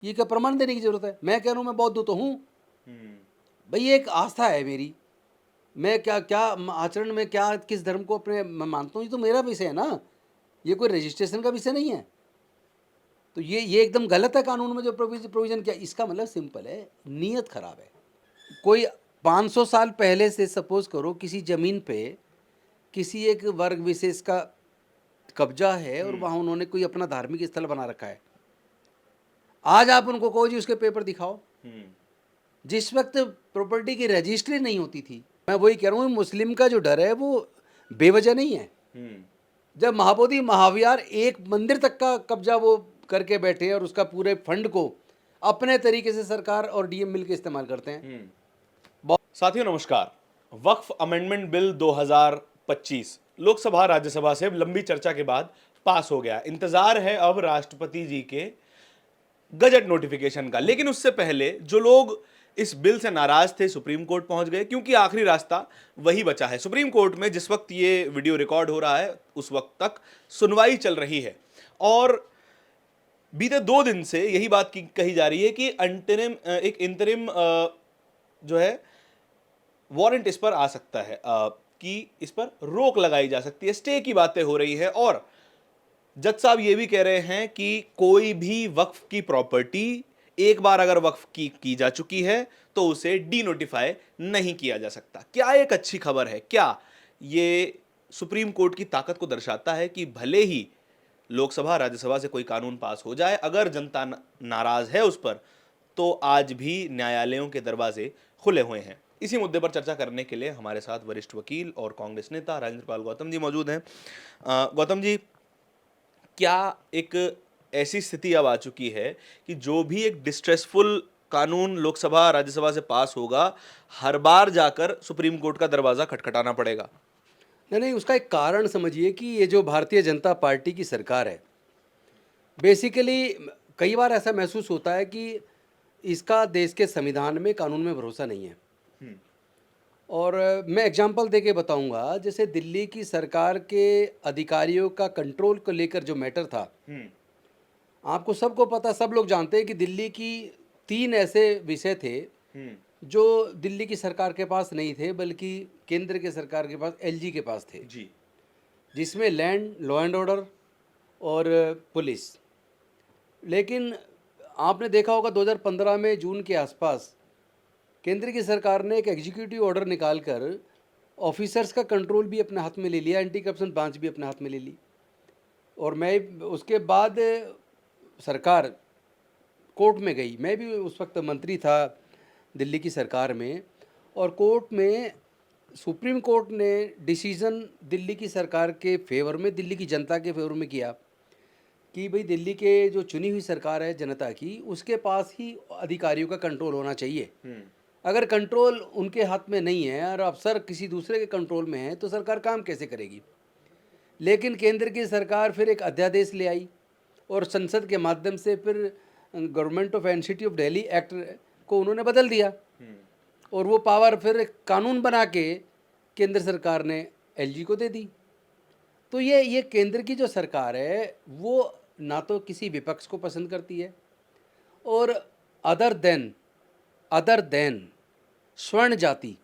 ये क्या प्रमाण देने की जरूरत है? मैं कह रहा हूँ मैं बौद्ध तो हूँ हम्म, भाई, ये एक आस्था है मेरी। मैं क्या क्या आचरण में क्या किस धर्म को अपने मैं मानता हूँ, ये तो मेरा विषय है ना, ये कोई रजिस्ट्रेशन का विषय नहीं है। तो ये एकदम गलत है कानून में जो प्रोविजन किया। इसका मतलब सिंपल है, नीयत खराब है। कोई 500 साल पहले से सपोज करो किसी जमीन पे किसी एक वर्ग विशेष का कब्जा है और वहाँ उन्होंने कोई अपना धार्मिक स्थल बना रखा है। आज आप उनको कहो जी उसके पेपर दिखाओ, हम्म, जिस वक्त प्रॉपर्टी की रजिस्ट्री नहीं होती थी। मैं वही कह रहा हूँ, मुस्लिम का जो डर है वो बेवजह नहीं है। हम्म, जब महाबोधि महाविहार एक मंदिर तक का कब्जा वो करके बैठे और उसका पूरे फंड को अपने तरीके से सरकार और डीएम मिलकर इस्तेमाल करते हैं। हम्म। साथियों नमस्कार। वक्फ अमेंडमेंट बिल 2025 लोकसभा राज्यसभा से लंबी चर्चा के बाद पास हो गया। इंतजार है अब राष्ट्रपति जी के गजट नोटिफिकेशन का। लेकिन उससे पहले जो लोग इस बिल से नाराज थे सुप्रीम कोर्ट पहुंच गए, क्योंकि आखिरी रास्ता वही बचा है। सुप्रीम कोर्ट में जिस वक्त ये वीडियो रिकॉर्ड हो रहा है उस वक्त तक सुनवाई चल रही है और बीते 2 दिन से यही बात कही जा रही है कि अंतरिम एक इंतरिम जो है वारंट इस पर आ सकता है, कि इस पर रोक लगाई जा सकती है, स्टे की बातें हो रही है। और जज साहब ये भी कह रहे हैं कि कोई भी वक्फ की प्रॉपर्टी एक बार अगर वक्फ की जा चुकी है तो उसे डी नोटिफाई नहीं किया जा सकता। क्या एक अच्छी खबर है? क्या ये सुप्रीम कोर्ट की ताकत को दर्शाता है कि भले ही लोकसभा राज्यसभा से कोई कानून पास हो जाए, अगर जनता नाराज है उस पर, तो आज भी न्यायालयों के दरवाजे खुले हुए हैं। इसी मुद्दे पर चर्चा करने के लिए हमारे साथ वरिष्ठ वकील और कांग्रेस नेता राजेंद्र पाल गौतम जी मौजूद हैं। गौतम जी, क्या एक ऐसी स्थिति अब आ चुकी है कि जो भी एक डिस्ट्रेसफुल कानून लोकसभा राज्यसभा से पास होगा, हर बार जाकर सुप्रीम कोर्ट का दरवाजा खटखटाना पड़ेगा? नहीं नहीं, उसका एक कारण समझिए कि ये जो भारतीय जनता पार्टी की सरकार है, बेसिकली कई बार ऐसा महसूस होता है कि इसका देश के संविधान में कानून में भरोसा नहीं है। हम्म, और मैं एग्जांपल देके बताऊंगा, जैसे दिल्ली की सरकार के अधिकारियों का कंट्रोल को लेकर जो मैटर था, हम्म, आपको सबको पता, सब लोग जानते हैं कि दिल्ली की 3 ऐसे विषय थे हम्म, जो दिल्ली की सरकार के पास नहीं थे, बल्कि केंद्र के सरकार के पास, एलजी के पास थे, जी, जिसमें लैंड, लॉ एंड ऑर्डर और पुलिस। लेकिन आपने देखा होगा 2015 में जून के आसपास केंद्र की सरकार ने एक एग्जीक्यूटिव ऑर्डर निकालकर ऑफिसर्स का कंट्रोल भी अपने हाथ में ले लिया, एंटी करप्शन ब्रांच भी अपने हाथ में ले ली। और मैं उसके बाद सरकार कोर्ट में गई, मैं भी उस वक्त मंत्री था दिल्ली की सरकार में, और कोर्ट में सुप्रीम कोर्ट ने डिसीज़न दिल्ली की सरकार के फेवर में, दिल्ली की जनता के फेवर में किया कि भाई दिल्ली के जो चुनी हुई सरकार है जनता की, उसके पास ही अधिकारियों का कंट्रोल होना चाहिए। हम्म, अगर कंट्रोल उनके हाथ में नहीं है और अफसर किसी दूसरे के कंट्रोल में है तो सरकार काम कैसे करेगी। लेकिन केंद्र की सरकार फिर एक अध्यादेश ले आई और संसद के माध्यम से फिर government of NCT of Delhi act को उन्होंने बदल दिया, हम्म, और वो पावर फिर एक कानून बना के केंद्र सरकार ने एलजी को दे दी। तो ये केंद्र की जो सरकार है वो ना तो किसी विपक्ष को पसंद करती है, और अदर देन अदर देन स्वर्ण जाति,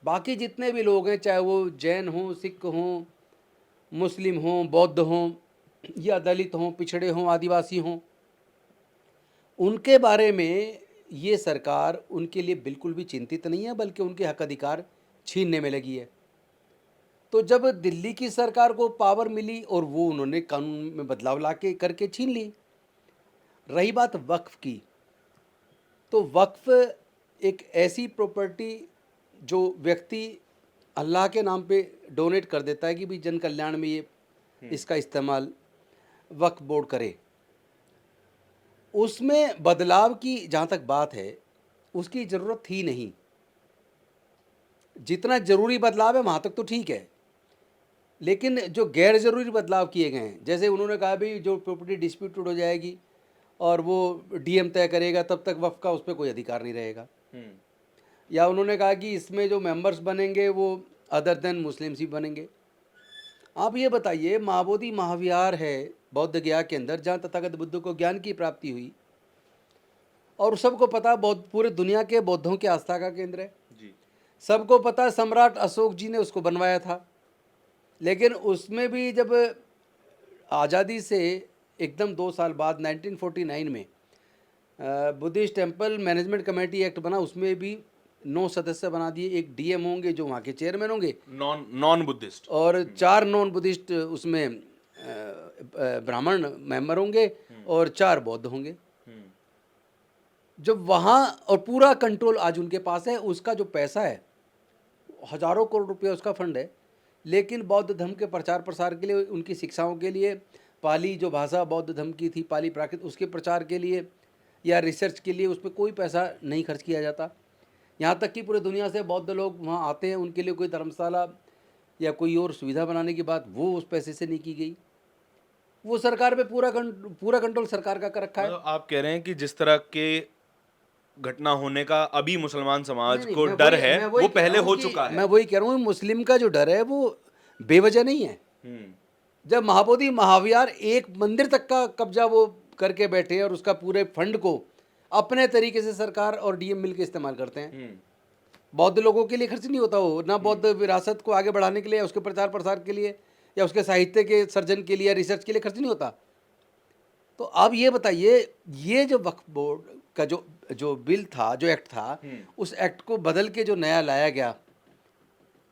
बाकी जितने भी लोग हैं, चाहे वो जैन हों, सिख हों, मुस्लिम हों, बौद्ध हों, या दलित हों, पिछड़े हों, आदिवासी हों, उनके बारे में ये सरकार उनके लिए बिल्कुल भी चिंतित नहीं है, बल्कि उनके हक अधिकार छीनने में लगी है। तो जब दिल्ली की सरकार को पावर मिली और वो उन्होंने कानून में बदलाव ला के करके छीन ली। रही बात वक्फ की, तो वक्फ एक ऐसी प्रॉपर्टी जो व्यक्ति अल्लाह के नाम पे डोनेट कर देता है कि भी जन कल्याण में ये इसका इस्तेमाल वक्फ बोर्ड करे, उसमें बदलाव की जहाँ तक बात है उसकी ज़रूरत थी नहीं। जितना ज़रूरी बदलाव है वहाँ तक तो ठीक है, लेकिन जो गैर ज़रूरी बदलाव किए गए हैं, जैसे उन्होंने कहा भी जो प्रॉपर्टी डिस्प्यूटेड हो जाएगी और वो डीएम तय करेगा, तब तक वक्फ का उस पर कोई अधिकार नहीं रहेगा। हम्म, या उन्होंने कहा कि इसमें जो मेंबर्स बनेंगे वो अदर देन मुस्लिम्स ही बनेंगे। आप ये बताइए, महाबोधि महाविहार है बौद्ध गया के अंदर, जहाँ तथागत बुद्ध को ज्ञान की प्राप्ति हुई, और सबको पता बौद्ध पूरे दुनिया के बौद्धों की आस्था का केंद्र है। जी। सबको पता सम्राट अशोक जी ने उसको बनवाया था, लेकिन उसमें भी जब आज़ादी से एकदम 2 साल बाद 1949 में Buddhist temple management committee act बना, उसमें भी 9 सदस्य बना दिए। एक डीएम होंगे जो वहाँ के चेयरमैन होंगे, नॉन नॉन बुद्धिस्ट। और 4 नॉन बुद्धिस्ट उसमें ब्राह्मण मेंबर होंगे, और 4 बौद्ध होंगे। जब वहाँ और पूरा कंट्रोल आज उनके पास है, उसका जो पैसा है हजारों करोड़ रुपया उसका फंड है, लेकिन बौद्ध धर्म के प्रचार प्रसार के लिए, उनकी शिक्षाओं के लिए, पाली जो भाषा बौद्ध धर्म की थी, पाली प्राकृत, उसके प्रचार के लिए या रिसर्च के लिए उस पर कोई पैसा नहीं खर्च किया जाता। यहाँ तक कि पूरे दुनिया से बौद्ध लोग वहाँ आते हैं, उनके लिए कोई धर्मशाला या कोई और सुविधा बनाने की बात वो उस पैसे से नहीं की गई। वो सरकार पे पूरा कंट्रोल सरकार का कर रखा है। मतलब आप कह रहे हैं कि जिस तरह के घटना होने का अभी मुसलमान समाज नहीं, को मैं डर वही- है मैं वही वो कह पहले रहा हूँ हो कि- चुका है। मैं वही कह रहा हूँ, मुस्लिम का जो डर है वो बेवजह नहीं है। जब महाबोधि महाविहार एक मंदिर तक का कब्जा वो करके बैठे और उसका पूरे फंड को अपने तरीके से सरकार और डीएम मिलकर इस्तेमाल करते हैं। बौद्ध लोगों के लिए खर्च नहीं होता वो, ना बौद्ध विरासत को आगे बढ़ाने के लिए या उसके प्रचार प्रसार के लिए या उसके साहित्य के सर्जन के लिए या रिसर्च के लिए खर्च नहीं होता। तो अब ये बताइए, ये जो वक्फ बोर्ड का जो जो बिल था, जो एक्ट था, उस एक्ट को बदल के जो नया लाया गया,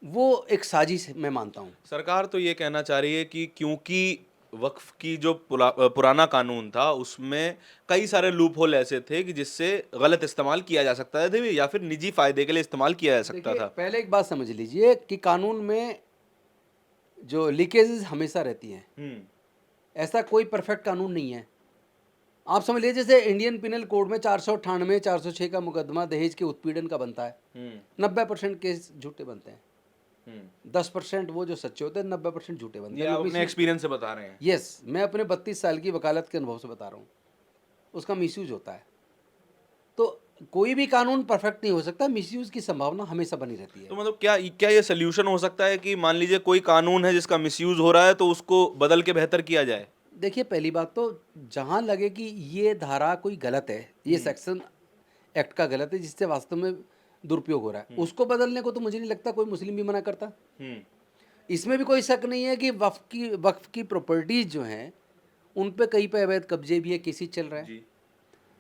वो एक साजिश मैं मानता हूँ। सरकार तो ये कहना चाह रही है कि क्योंकि वक्फ की जो पुराना कानून था उसमें कई सारे लूप होल ऐसे थे कि जिससे गलत इस्तेमाल किया जा सकता था या फिर निजी फायदे के लिए इस्तेमाल किया जा सकता देखिए, था। पहले एक बात समझ लीजिए कि कानून में जो लीकेजेस हमेशा रहती हैं। ऐसा कोई परफेक्ट कानून नहीं है। आप समझ लीजिए, जैसे इंडियन पिनल कोड में 498 406 का मुकदमा दहेज के उत्पीड़न का बनता है। 90% केस झूठे बनते हैं। 10% वो जो सच्चे होते हैं, 90% झूठे बनते ये हैं। आप लोग अपने एक्सपीरियंस से बता रहे हैं। यस, मैं अपने 32 साल की वकालत के अनुभव से बता रहा हूँ। उसका मिसयूज होता है। तो कोई भी कानून परफेक्ट नहीं हो सकता, मिसयूज की संभावना हमेशा बनी रहती है। तो मतलब क्या क्या ये सोल्यूशन हो सकता है कि मान लीजिए कोई कानून है जिसका मिसयूज हो रहा है तो उसको बदल के बेहतर किया जाए? देखिए, पहली बात तो जहाँ लगे कि ये धारा कोई गलत है, ये सेक्शन एक्ट का गलत है जिससे वास्तव में दुरुपयोग हो रहा है, उसको बदलने को तो मुझे नहीं लगता कोई मुस्लिम भी मना करता। इसमें भी कोई शक नहीं है कि वक्फ की प्रॉपर्टीज जो हैं उन पे कई पे अवैध कब्जे भी है, केसेस चल रहा है। जी।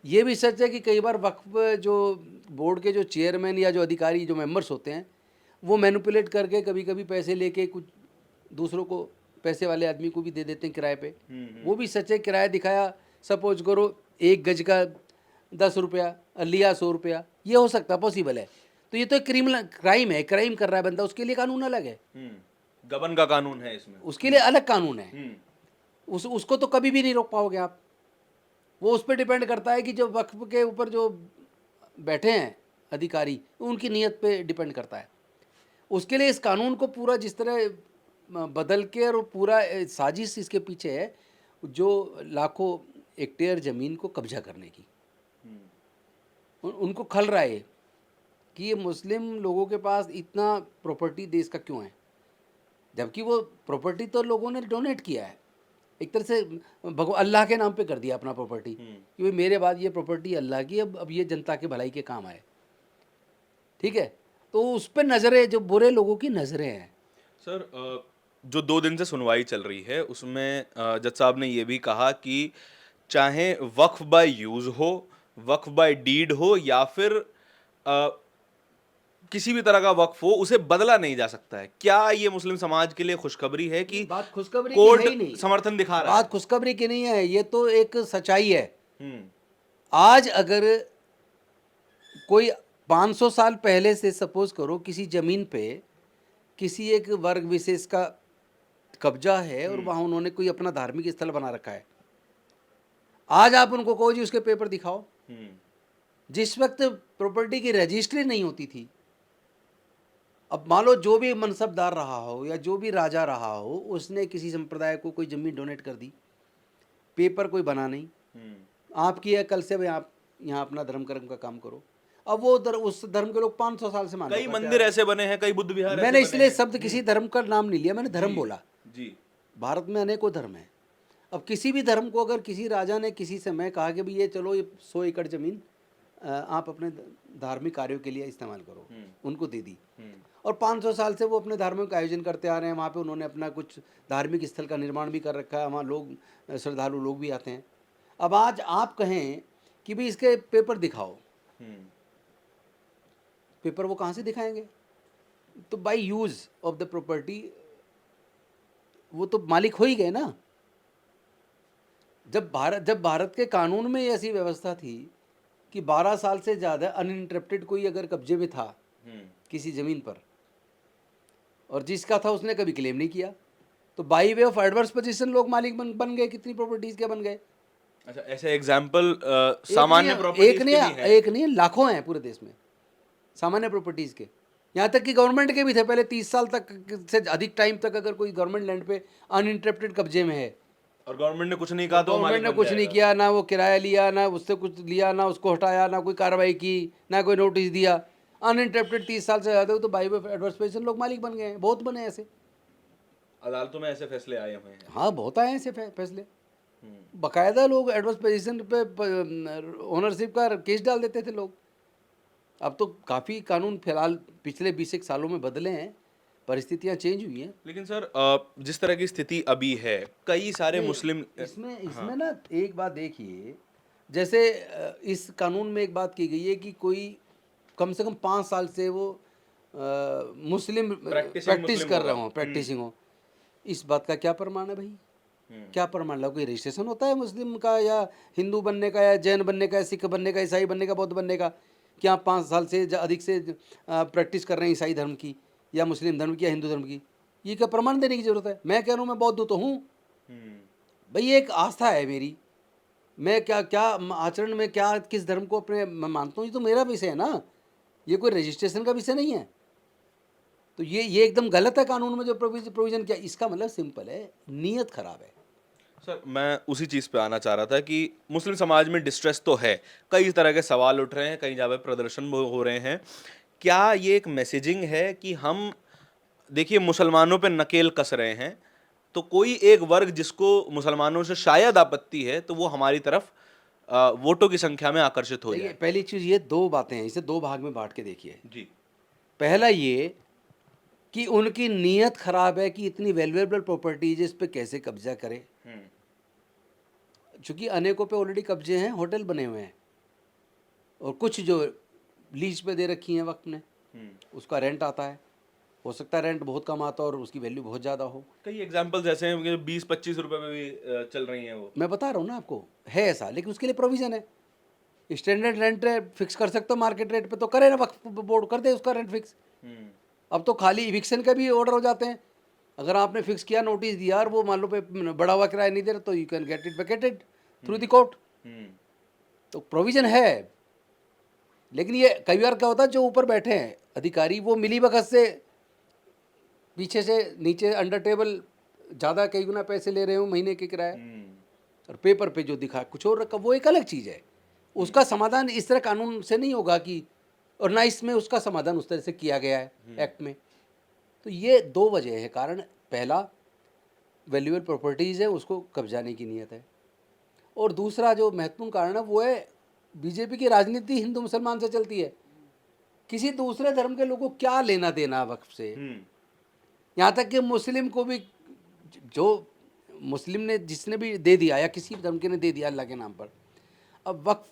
ये भी सच है कि कई बार वक्फ जो बोर्ड के जो चेयरमैन या जो अधिकारी जो मेंबर्स होते हैं वो मैनिपुलेट करके कभी कभी पैसे लेके कुछ दूसरों को, पैसे वाले आदमी को भी दे देते हैं किराए पे। वो भी सच है। किराया दिखाया, सपोज करो 1 गज का 10 रुपया, लिया 100 रुपया, ये हो सकता, पॉसिबल है। तो ये तो एक क्राइम है, क्राइम कर रहा है बंदा, उसके लिए कानून अलग है, गबन का कानून है इसमें। उसके लिए अलग कानून है। उसको तो कभी भी नहीं रोक पाओगे आप। वो उस पर डिपेंड करता है कि जो वक्फ के ऊपर जो बैठे हैं अधिकारी, उनकी नीयत पे डिपेंड करता है। उसके लिए इस कानून को पूरा जिस तरह बदल के, और पूरा साजिश इसके पीछे है जो लाखों हेक्टेयर ज़मीन को कब्जा करने की। उनको खल रहा है कि ये मुस्लिम लोगों के पास इतना प्रॉपर्टी देश का क्यों है, जबकि वो प्रॉपर्टी तो लोगों ने डोनेट किया है। एक तरह से भगवान अल्लाह के नाम पे कर दिया अपना प्रॉपर्टी कि भाई मेरे बाद ये प्रॉपर्टी अल्लाह की, अब ये जनता के भलाई के काम आए। ठीक है, तो उस पर नज़रें, जो बुरे लोगों की नज़रें हैं। सर, जो 2 दिन से सुनवाई चल रही है उसमें जज साहब ने ये भी कहा कि चाहे वक्फ बाय यूज हो, वक्फ बाय डीड हो या फिर किसी भी तरह का वक्फ हो, उसे बदला नहीं जा सकता है। क्या ये मुस्लिम समाज के लिए खुशखबरी है कि बात खुशखबरी की कोर्ट है ही नहीं। समर्थन दिखा रहा है? बात खुशखबरी की नहीं है, ये तो एक सच्चाई है। हम्म। आज अगर कोई 500 साल पहले से सपोज करो किसी जमीन पे किसी एक वर्ग विशेष का कब्जा है और वहां उन्होंने कोई अपना धार्मिक स्थल बना रखा है, आज आप उनको कहो जी उसके पेपर दिखाओ। जिस वक्त प्रॉपर्टी की रजिस्ट्री नहीं होती थी, अब मान लो जो भी मनसबदार रहा हो या जो भी राजा रहा हो, उसने किसी संप्रदाय को कोई जमीन डोनेट कर दी, पेपर कोई बना नहीं, आपकी है, कल से भाई आप यहाँ अपना धर्म कर्म का काम करो। अब वो उस धर्म के लोग 500 साल से मान कई मंदिर ऐसे बने हैं, कई बुद्ध विहार मैंने ऐसे इसलिए बने शब्द किसी धर्म का नाम नहीं लिया, मैंने धर्म जी, बोला। जी। भारत में अनेकों धर्म हैं। अब किसी भी धर्म को अगर किसी राजा ने किसी समय कहा कि भाई ये चलो ये 100 एकड़ ज़मीन आप अपने धार्मिक कार्यों के लिए इस्तेमाल करो, उनको दे दी। हम्म, और 500 साल से वो अपने धार्मिक आयोजन करते आ रहे हैं, वहाँ पे उन्होंने अपना कुछ धार्मिक स्थल का निर्माण भी कर रखा है, वहाँ लोग श्रद्धालु लोग भी आते हैं। अब आज आप कहें कि भाई इसके पेपर दिखाओ, हम्म, पेपर वो कहाँ से दिखाएंगे? तो by use of the property वो तो मालिक हो ही गए ना। जब भारत के कानून में ऐसी व्यवस्था थी कि 12 साल से ज़्यादा अनइंटरप्टेड कोई अगर कब्जे में था हम्म। किसी ज़मीन पर, और जिसका था उसने कभी क्लेम नहीं किया, तो by way of adverse position लोग मालिक बन गए, कितनी प्रॉपर्टीज़ के बन गए। अच्छा, ऐसे एग्जाम्पल एक नहीं सामान्य है, प्रॉपर्टीज के भी हैं। एक नहीं है, लाखों हैं पूरे देश में सामान्य प्रॉपर्टीज़ के। यहाँ तक कि गवर्नमेंट के भी थे पहले, 30 साल तक से अधिक टाइम तक अगर कोई गवर्नमेंट लैंड पे अनइंटरप्टेड कब्जे में है, और गवर्नमेंट ने कुछ नहीं कहा तो वो गवर्नमेंट मालिक ने बन कुछ नहीं जाएगा। किया, ना वो किराया लिया, ना उससे कुछ लिया, ना उसको हटाया, ना कोई कार्रवाई की, ना कोई नोटिस दिया, अनइंटरप्टेड 30 साल से ज़्यादा, तो बाई वे एडवर्स पोजीशन लोग मालिक बन गए हैं, बहुत बने ऐसे। अदालतों में ऐसे फैसले आए हुए हैं। हाँ, बहुत आए हैं ऐसे फैसले। हम्म। बाकायदा लोग एडवर्स पोजीशन पे ओनरशिप का केस डाल देते थे लोग। अब तो काफ़ी कानून फिलहाल पिछले 20 सालों में बदले हैं, परिस्थितियाँ चेंज हुई हैं। लेकिन सर जिस तरह की स्थिति अभी है, कई सारे नहीं, मुस्लिम इसमें हाँ। इसमें ना एक बात देखिए, जैसे इस कानून में एक बात की गई है कि कोई कम से कम 5 साल से वो मुस्लिम प्रैक्टिसिंग प्रैक्टिस मुस्लिम कर होगा। रहे हों, प्रैक्टिसिंग हो। इस बात का क्या प्रमाण है भाई? क्या प्रमाण ला? कोई रजिस्ट्रेशन होता है मुस्लिम का या हिंदू बनने का या जैन बनने का या सिख बनने का, ईसाई बनने का, बौद्ध बनने का? क्या आप 5 साल से अधिक से प्रैक्टिस कर रहे हैं ईसाई धर्म की या मुस्लिम धर्म की या हिंदू धर्म की? ये क्या प्रमाण देने की ज़रूरत है? मैं कह रहा हूँ मैं बौद्ध तो हूँ भाई, ये एक आस्था है मेरी। मैं क्या क्या आचरण में क्या किस धर्म को अपने मैं मानता हूँ, ये तो मेरा विषय है ना, ये कोई रजिस्ट्रेशन का विषय नहीं है। तो ये एकदम गलत है कानून में जो प्रोविजन किया। इसका मतलब सिंपल है, नीयत खराब है। सर, मैं उसी चीज़ पे आना चाह रहा था कि मुस्लिम समाज में डिस्ट्रेस तो है, कई तरह के सवाल उठ रहे हैं, कई जगह प्रदर्शन हो रहे हैं। क्या ये एक मैसेजिंग है कि हम देखिए मुसलमानों पे नकेल कस रहे हैं, तो कोई एक वर्ग जिसको मुसलमानों से शायद आपत्ति है तो वो हमारी तरफ वोटों की संख्या में आकर्षित हो देखिए, जाए। पहली चीज़ ये 2 बातें हैं, इसे 2 भाग में बांट के देखिए। जी। पहला ये कि उनकी नीयत खराब है कि इतनी वैल्यूएबल प्रॉपर्टीज इस पे कैसे कब्जा करें। हम्म। चूंकि अनेकों पे ऑलरेडी कब्जे हैं, होटल बने हुए हैं, और कुछ जो लीज पे दे रखी हैं वक्त ने, उसका रेंट आता है। हो सकता है रेंट बहुत कम आता और उसकी वैल्यू बहुत ज़्यादा हो। कई एग्जाम्पल्स ऐसे हैं कि 20-25 रुपए में भी चल रही हैं वो। मैं बता रहा हूँ ना आपको, है ऐसा, लेकिन उसके लिए प्रोविज़न है। स्टैंडर्ड रेंट फिक्स कर सकते हो मार्केट रेट पे, तो करे ना वक्फ बोर्ड, कर दे उसका रेंट फिक्स। हम्म। अब तो खाली इविक्शन का भी ऑर्डर हो जाते हैं। अगर आपने फिक्स किया, नोटिस दिया, और वो मान लो पे बढ़ा हुआ किराया नहीं दे रहा, तो you can get it vacated through the court. हम्म। तो प्रोविज़न है। लेकिन ये कई बार क्या होता है, जो ऊपर बैठे हैं अधिकारी, वो मिली भगत से पीछे से नीचे अंडर टेबल ज़्यादा कई गुना पैसे ले रहे हो महीने के किराया, और पेपर पे जो दिखा कुछ और रखा, वो एक अलग चीज़ है। उसका समाधान इस तरह कानून से नहीं होगा कि, और ना इसमें उसका समाधान उस तरह से किया गया है एक्ट में। तो ये 2 वजह है कारण। पहला, वैल्यूएबल प्रॉपर्टीज़ है उसको कब्जाने की नीयत है, और दूसरा जो महत्वपूर्ण कारण है वो है बीजेपी की राजनीति हिंदू मुसलमान से चलती है। किसी दूसरे धर्म के लोगों को क्या लेना देना वक्फ से? यहाँ तक कि मुस्लिम को भी, जो मुस्लिम ने जिसने भी दे दिया या किसी धर्म के ने दे दिया अल्लाह के नाम पर, अब वक्फ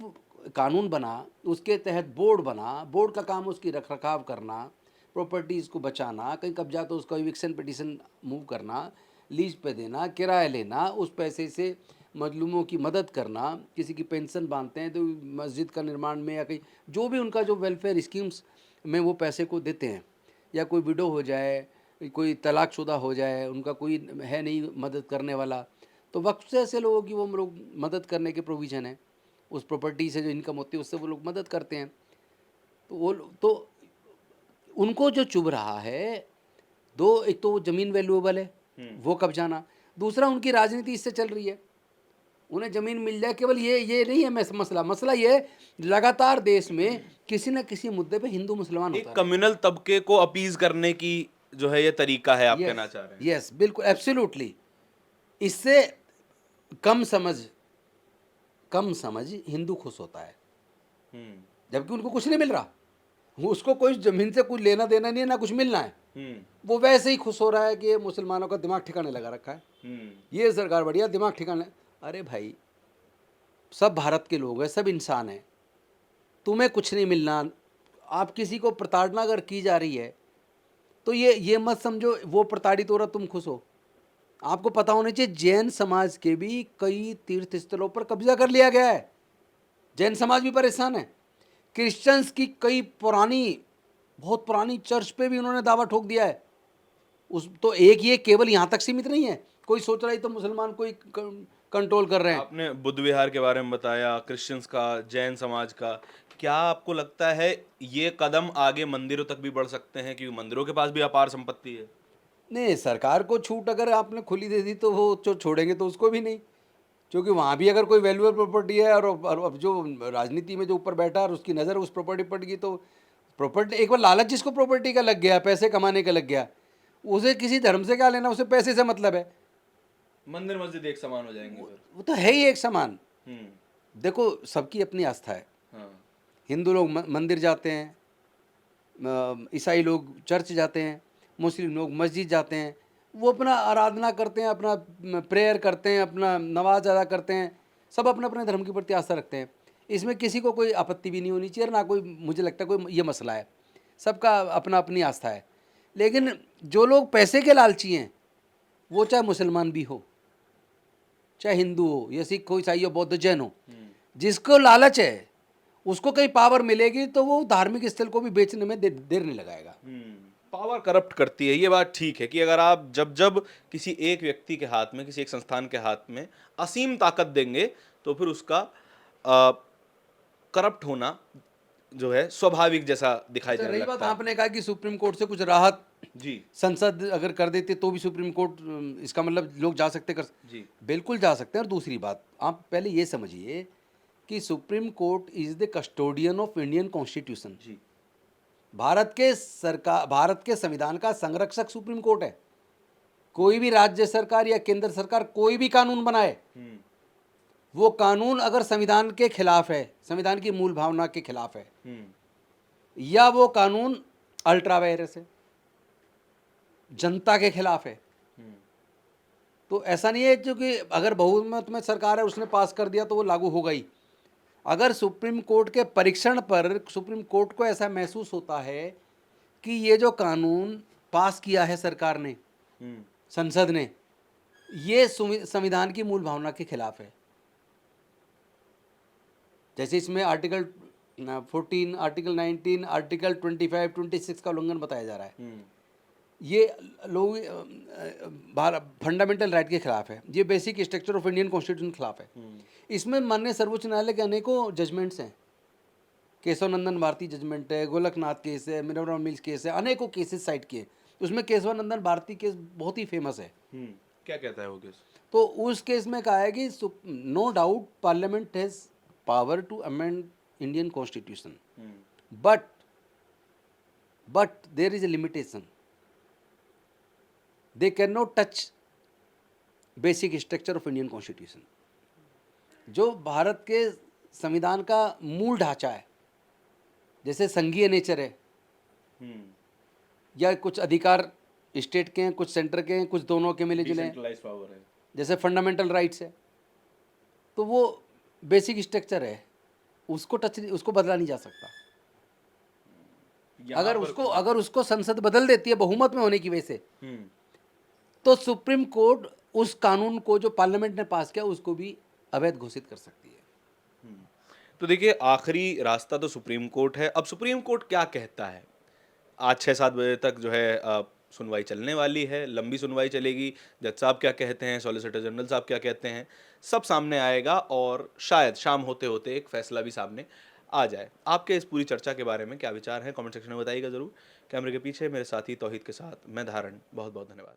कानून बना, उसके तहत बोर्ड बना, बोर्ड का काम उसकी रख रखाव करना, प्रॉपर्टीज़ को बचाना, कहीं कब्जा तो उसका इविक्शन पिटीशन मूव करना, लीज पे देना, किराया लेना, उस पैसे से मजलूमों की मदद करना, किसी की पेंशन बांधते हैं तो मस्जिद का निर्माण में या कहीं जो भी उनका जो वेलफेयर स्कीम्स में वो पैसे को देते हैं, या कोई विडो हो जाए, कोई तलाकशुदा हो जाए, उनका कोई है नहीं मदद करने वाला, तो वक्फ से ऐसे लोगों की वो लोग मदद करने के प्रोविज़न है। उस प्रॉपर्टी से जो इनकम होती है उससे वो लोग मदद करते हैं। तो वो तो उनको जो चुभ रहा है, दो, एक तो ज़मीन वैल्यूएबल है वो कब्जाना, दूसरा उनकी राजनीति इससे चल रही है, उन्हें ज़मीन मिल जाए। केवल ये नहीं है मसला ये है, लगातार देश में किसी न किसी मुद्दे पे हिंदू मुसलमान एक होता है। कम्युनल तबके को अपीज करने की जो है ये तरीका है, आप कहना चाह रहे हैं। यस, बिल्कुल, एब्सोल्युटली। इससे कम समझ हिंदू खुश होता है। जबकि उनको कुछ नहीं मिल रहा, उसको कोई ज़मीन से कुछ लेना देना नहीं है, ना कुछ मिलना है। हम्म वो वैसे ही खुश हो रहा है कि ये मुसलमानों का दिमाग ठिकाने लगा रखा है, हम्म ये सरकार बढ़िया, दिमाग ठिकाने। अरे भाई, सब भारत के लोग हैं, सब इंसान हैं, तुम्हें कुछ नहीं मिलना, आप किसी को प्रताड़ना अगर की जा रही है तो ये मत समझो वो प्रताड़ित हो रहा तुम खुश हो। आपको पता होना चाहिए जैन समाज के भी कई तीर्थ स्थलों पर कब्जा कर लिया गया है, जैन समाज भी परेशान है। क्रिश्चियंस की कई पुरानी, बहुत पुरानी चर्च पे भी उन्होंने दावा ठोक दिया है। उस तो एक ये केवल यहाँ तक सीमित नहीं है, कोई सोच रहा है तो मुसलमान कोई कंट्रोल कर रहे हैं। आपने बुद्ध विहार के बारे में बताया, क्रिश्चियंस का, जैन समाज का। क्या आपको लगता है ये कदम आगे मंदिरों तक भी बढ़ सकते हैं, क्योंकि मंदिरों के पास भी अपार संपत्ति है? नहीं, सरकार को छूट अगर आपने खुली दे दी तो वो जो छोड़ेंगे तो उसको भी नहीं, क्योंकि वहाँ भी अगर कोई वैल्यूएबल प्रॉपर्टी है और अब जो राजनीति में जो ऊपर बैठा है और उसकी नज़र उस प्रॉपर्टी पर पड़ गई तो प्रॉपर्टी, एक बार लालच जिसको प्रॉपर्टी का लग गया, पैसे कमाने का लग गया, उसे किसी धर्म से क्या लेना, उसे पैसे से मतलब है। मंदिर मस्जिद एक समान हो जाएंगे फिर। वो तो है ही एक समान। हम्म देखो, सबकी अपनी आस्था है। हाँ हिंदू लोग मंदिर जाते हैं, ईसाई लोग चर्च जाते हैं, मुस्लिम लोग मस्जिद जाते हैं, वो अपना आराधना करते हैं, अपना प्रेयर करते हैं, अपना नमाज अदा करते हैं, सब अपने अपने धर्म के प्रति आस्था रखते हैं। इसमें किसी को कोई आपत्ति भी नहीं होनी चाहिए, ना कोई, मुझे लगता है कोई ये मसला है। सबका अपना अपनी आस्था है। लेकिन जो लोग पैसे के लालची हैं, वो चाहे मुसलमान भी हो, चाहे हिंदू हो या सिख हो, ईसाई हो, बौद्ध, जैन हो, जिसको लालच है उसको कहीं पावर मिलेगी तो वो धार्मिक स्थल को भी बेचने में देर नहीं लगाएगा। पावर करप्ट करती है, ये बात ठीक है कि अगर आप जब जब किसी एक व्यक्ति के हाथ में, किसी एक संस्थान के हाथ में असीम ताकत देंगे तो फिर उसका करप्ट होना जो है स्वाभाविक जैसा दिखाई अच्छा, देने रही बात लगता है। आपने कहा कि सुप्रीम कोर्ट से कुछ राहत जी संसद अगर कर देती तो भी सुप्रीम कोर्ट, इसका मतलब लोग जा सकते, कर जी बिल्कुल जा सकते हैं। और दूसरी बात, आप पहले ये समझिए कि supreme court is the custodian of Indian constitution. जी भारत के संविधान का संरक्षक सुप्रीम कोर्ट है। कोई भी राज्य सरकार या केंद्र सरकार कोई भी कानून बनाए, वो कानून अगर संविधान के खिलाफ है, संविधान की मूल भावना के खिलाफ है, या वो कानून अल्ट्रा वायरस है, जनता के खिलाफ है, तो ऐसा नहीं है क्योंकि अगर बहुमत में सरकार है उसने पास कर दिया तो वो लागू होगा ही। अगर सुप्रीम कोर्ट के परीक्षण पर सुप्रीम कोर्ट को ऐसा महसूस होता है कि ये जो कानून पास किया है सरकार ने, संसद ने, ये संविधान की मूल भावना के खिलाफ है, जैसे इसमें आर्टिकल 14, आर्टिकल 19, आर्टिकल 25, 26 का उल्लंघन बताया जा रहा है, ये लोग फंडामेंटल राइट के खिलाफ है, ये basic structure of Indian constitution के खिलाफ है। इसमें माननीय सर्वोच्च न्यायालय के अनेकों जजमेंट्स हैं, केशव नंदन भारती जजमेंट है, गोलकनाथ केस है, मिनोरम मिल्स केस है, अनेकों केसेस साइट किए। उसमें केशव नंदन भारती केस बहुत ही फेमस है। क्या कहता है वो केस? तो उस केस में कहा है कि no doubt parliament has power to amend Indian constitution, but there is a limitation, they can not touch basic structure of Indian constitution. जो भारत के संविधान का मूल ढांचा है, जैसे संघीय नेचर है, या कुछ अधिकार स्टेट के हैं, कुछ सेंटर के हैं, कुछ दोनों के मिले जुले हैं, डिसेंट्रलाइज्ड पावर है। जैसे फंडामेंटल राइट्स है, तो वो बेसिक स्ट्रक्चर है, उसको बदला नहीं जा सकता। अगर उसको संसद बदल देती है बहुमत में होने की वजह से, तो सुप्रीम कोर्ट उस कानून को जो पार्लियामेंट ने पास किया उसको भी अवैध घोषित कर सकती है। तो देखिए, आखिरी रास्ता तो सुप्रीम कोर्ट है। अब सुप्रीम कोर्ट क्या कहता है? आज 6-7 बजे तक जो है सुनवाई चलने वाली है, लंबी सुनवाई चलेगी। जज साहब क्या कहते हैं, सॉलिसिटर जनरल साहब क्या कहते हैं, सब सामने आएगा और शायद शाम होते होते एक फैसला भी सामने आ जाए। आपके इस पूरी चर्चा के बारे में क्या विचार हैं, कमेंट सेक्शन में बताइएगा ज़रूर। कैमरे के पीछे मेरे साथी तौहीद के साथ मैं धारण, बहुत बहुत धन्यवाद।